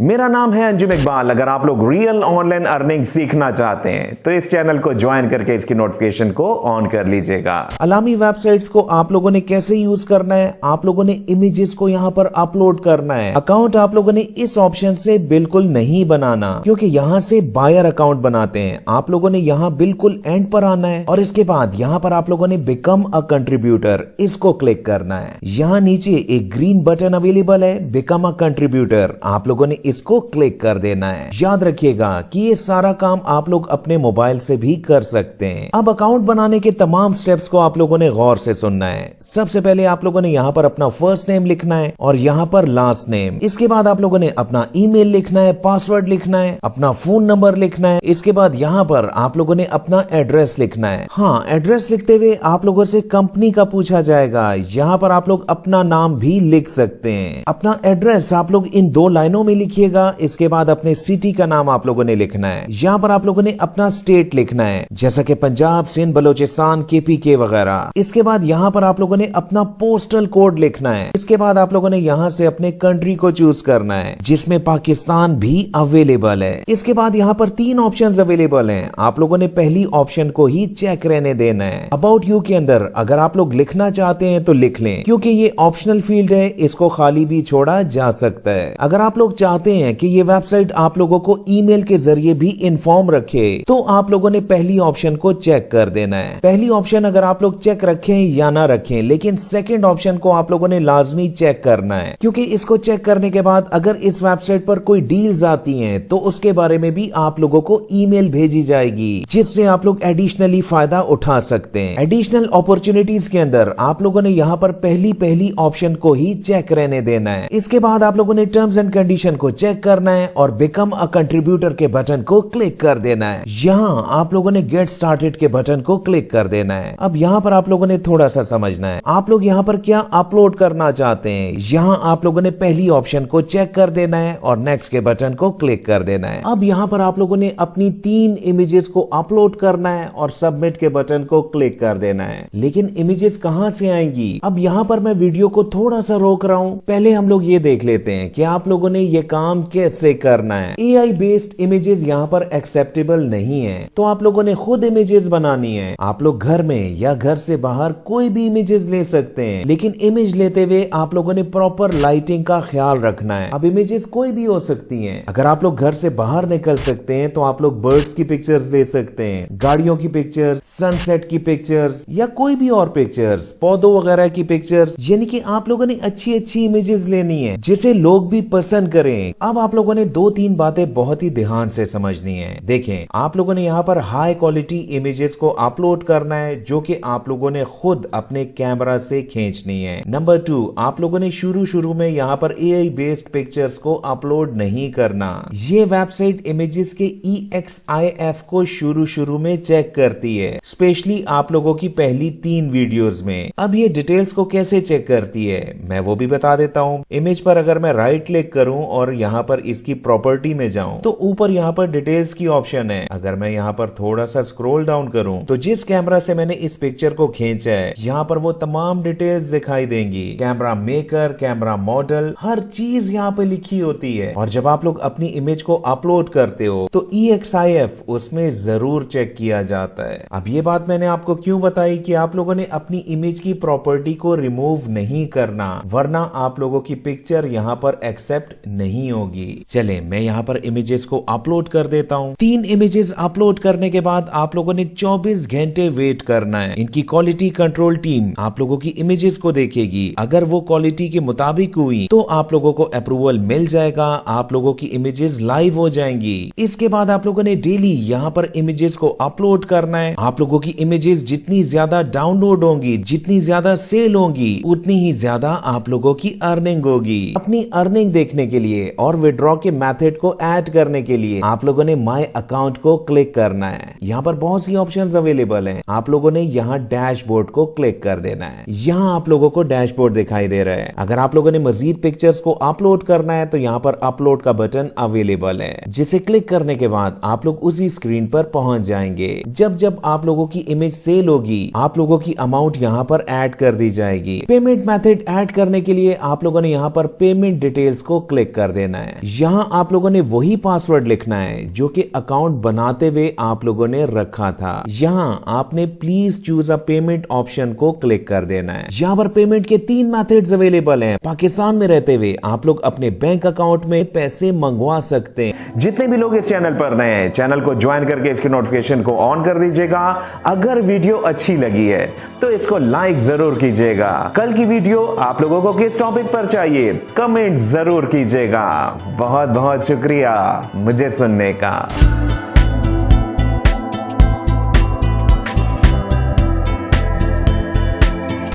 मेरा नाम है अंजुम इकबाल। अगर आप लोग रियल ऑनलाइन अर्निंग सीखना चाहते हैं तो इस चैनल को ज्वाइन करके इसकी नोटिफिकेशन को ऑन कर लीजिएगा। अलामी वेबसाइट्स को आप लोगों ने कैसे यूज करना है, आप लोगों ने इमेजेस को यहाँ पर अपलोड करना है। अकाउंट आप लोगों ने इस ऑप्शन से बिल्कुल नहीं बनाना, क्योंकि यहाँ से बायर अकाउंट बनाते हैं। आप लोगों ने यहाँ बिल्कुल एंड पर आना है और इसके बाद यहाँ पर आप लोगों ने बिकम अ कंट्रीब्यूटर, इसको क्लिक करना है। यहाँ नीचे एक ग्रीन बटन अवेलेबल है, बिकम अ कंट्रीब्यूटर, आप लोगों ने इसको क्लिक कर देना है। याद रखिएगा कि ये सारा काम आप लोग अपने मोबाइल से भी कर सकते हैं। अब अकाउंट बनाने के तमाम स्टेप्स को आप लोगों ने गौर से सुनना है। सबसे पहले आप लोगों ने यहाँ पर अपना फर्स्ट नेम लिखना है और यहाँ पर लास्ट नेम। इसके बाद आप लोगों ने अपना ईमेल लिखना है, पासवर्ड लिखना है, अपना फोन नंबर लिखना है। इसके बाद यहाँ पर आप लोगों ने अपना एड्रेस लिखना है। हाँ, एड्रेस लिखते हुए आप लोगों से कंपनी का पूछा जाएगा। यहाँ पर आप लोग अपना नाम भी लिख सकते हैं। अपना एड्रेस आप लोग इन 2 लाइनों में लिखिएगा। इसके बाद अपने सिटी का नाम आप लोगों ने लिखना है। यहाँ पर आप लोगों ने अपना स्टेट लिखना है, जैसा कि पंजाब, सिंध, बलोचिस्तान, KPK वगैरह। इसके बाद यहाँ पर आप लोगों ने अपना पोस्टल कोड लिखना है। इसके बाद आप लोगों ने यहाँ से अपने कंट्री को चूज करना है, जिसमें पाकिस्तान भी अवेलेबल है। इसके बाद यहाँ पर 3 ऑप्शंस अवेलेबल हैं। आप लोगों ने पहली ऑप्शन को ही चेक रहने देना है। अबाउट यू के अंदर अगर आप लोग लिखना चाहते हैं तो लिख लें, क्योंकि ये ऑप्शनल फील्ड है, इसको खाली भी छोड़ा जा सकता है। अगर आप लोग चाहते हैं कि ये वेबसाइट आप लोगों को ईमेल के जरिए भी इन्फॉर्म रखे, तो आप लोगों ने पहली ऑप्शन को चेक कर देना है। पहली ऑप्शन अगर आप लोग चेक रखें या ना रखें, लेकिन सेकंड ऑप्शन को आप लोगों ने लाजमी चेक करना है, क्योंकि इसको चेक करने के बाद अगर इस वेबसाइट पर कोई डील्स आती हैं तो उसके बारे में भी आप लोगों को ईमेल भेजी जाएगी, जिससे आप लोग एडिशनली फायदा उठा सकते हैं। एडिशनल अपॉर्चुनिटीज के अंदर आप लोगों ने यहाँ पर पहली ऑप्शन को ही चेक रहने देना है। इसके बाद आप लोगों ने टर्म्स एंड कंडीशन को चेक करना है और बिकम अ कंट्रीब्यूटर के बटन को क्लिक कर देना है। यहाँ आप लोगों ने गेट स्टार्टेड के बटन को क्लिक कर देना है। अब यहाँ पर आप लोगों ने थोड़ा सा समझना है, आप लोग यहाँ पर क्या अपलोड करना चाहते हैं। यहाँ आप लोगों ने पहली ऑप्शन को चेक कर देना है और नेक्स्ट के बटन को क्लिक कर देना है। अब यहाँ पर आप लोगों ने अपनी 3 इमेजेस को अपलोड करना है और सबमिट के बटन को क्लिक कर देना है। लेकिन इमेजेस कहाँ से आएंगी? अब यहाँ पर मैं वीडियो को थोड़ा सा रोक रहा हूँ, पहले हम लोग ये देख लेते हैं कि आप लोगों ने ये काम कैसे करना है। AI बेस्ड इमेजेस यहाँ पर एक्सेप्टेबल नहीं है, तो आप लोगों ने खुद इमेजेस बनानी है। आप लोग घर में या घर से बाहर कोई भी इमेजेस ले सकते हैं, लेकिन इमेज लेते हुए आप लोगों ने प्रॉपर लाइटिंग का ख्याल रखना है। अब इमेजेस कोई भी हो सकती हैं। अगर आप लोग घर से बाहर निकल सकते हैं तो आप लोग बर्ड्स की पिक्चर्स ले सकते हैं, गाड़ियों की पिक्चर्स, सनसेट की पिक्चर्स या कोई भी और पिक्चर्स, पौधों वगैरह की पिक्चर्स। यानी कि आप लोगों ने अच्छी इमेजेस लेनी है जिसे लोग भी पसंद करें। अब आप लोगों ने 2-3 बातें बहुत ही ध्यान से समझनी है। देखें, आप लोगों ने यहाँ पर हाई क्वालिटी इमेजेस को अपलोड करना है, जो कि आप लोगों ने खुद अपने कैमरा से खींचनी है। नंबर 2, आप लोगों ने शुरू में यहाँ पर AI बेस्ड पिक्चर्स को अपलोड नहीं करना। ये वेबसाइट इमेजेस के EXIF को शुरू में चेक करती है, स्पेशली आप लोगों की पहली 3 वीडियोस में। अब ये डिटेल्स को कैसे चेक करती है मैं वो भी बता देता हूँ। इमेज पर अगर मैं राइट क्लिक करूं और यहाँ पर इसकी प्रॉपर्टी में जाऊं तो ऊपर यहाँ पर डिटेल्स की ऑप्शन है। अगर मैं यहाँ पर थोड़ा सा स्क्रॉल डाउन करूं तो जिस कैमरा से मैंने इस पिक्चर को खींचा है, यहाँ पर वो तमाम डिटेल्स दिखाई देंगी। कैमरा मेकर, कैमरा मॉडल, हर चीज यहाँ पे लिखी होती है। और जब आप लोग अपनी इमेज को अपलोड करते हो तो EXIF उसमें जरूर चेक किया जाता है। अब ये बात मैंने आपको क्यों बताई कि आप लोगों ने अपनी इमेज की प्रॉपर्टी को रिमूव नहीं करना, वरना आप लोगों की पिक्चर यहाँ पर एक्सेप्ट नहीं होगी। चले मैं यहाँ पर इमेजेस को अपलोड कर देता हूँ। 3 इमेजेस अपलोड करने के बाद आप लोगों ने 24 घंटे वेट करना है। इनकी क्वालिटी कंट्रोल टीम आप लोगों की इमेजेस को देखेगी। अगर वो क्वालिटी के मुताबिक हुई तो आप लोगों को अप्रूवल मिल जाएगा, आप लोगों की इमेजेस लाइव हो जाएंगी। इसके बाद आप लोगों ने डेली यहाँ पर इमेजेस को अपलोड करना है। आप लोगों की इमेजेस जितनी ज्यादा डाउनलोड होंगी, जितनी ज्यादा सेल होंगी, उतनी ही ज्यादा आप लोगों की अर्निंग होगी। अपनी अर्निंग देखने के लिए और विड्रॉ के मेथड को ऐड करने के लिए आप लोगों ने माय अकाउंट को क्लिक करना है। यहाँ पर बहुत सी ऑप्शंस अवेलेबल हैं। आप लोगों ने यहाँ डैशबोर्ड को क्लिक कर देना है। यहाँ आप लोगों को डैशबोर्ड दिखाई दे रहा है। अगर आप लोगों ने मजीद पिक्चर्स को अपलोड करना है तो यहाँ पर अपलोड का बटन अवेलेबल है, जिसे क्लिक करने के बाद आप लोग उसी स्क्रीन पर पहुंच जाएंगे। जब आप लोगों की इमेज सेल होगी, आप लोगों की अमाउंट यहाँ पर ऐड कर दी जाएगी। पेमेंट मेथड ऐड करने के लिए आप लोगों ने यहाँ पर पेमेंट डिटेल्स को क्लिक कर देना देना है। यहाँ आप लोगों ने वही पासवर्ड लिखना है जो कि अकाउंट बनाते हुए आप लोगों ने रखा था। यहाँ आपने please choose a payment option को क्लिक कर देना है। यहाँ पर पेमेंट के 3 मेथड्स अवेलेबल हैं। पाकिस्तान में रहते हुए आप लोग अपने बैंक अकाउंट में पैसे मंगवा सकते हैं। जितने भी लोग इस चैनल पर नए हैं, चैनल को ज्वाइन करके इसकी नोटिफिकेशन को ऑन कर दीजिएगा। अगर वीडियो अच्छी लगी है तो इसको लाइक जरूर कीजिएगा। कल की वीडियो आप लोगों को किस टॉपिक पर चाहिए कमेंट जरूर कीजिएगा। बहुत बहुत शुक्रिया मुझे सुनने का।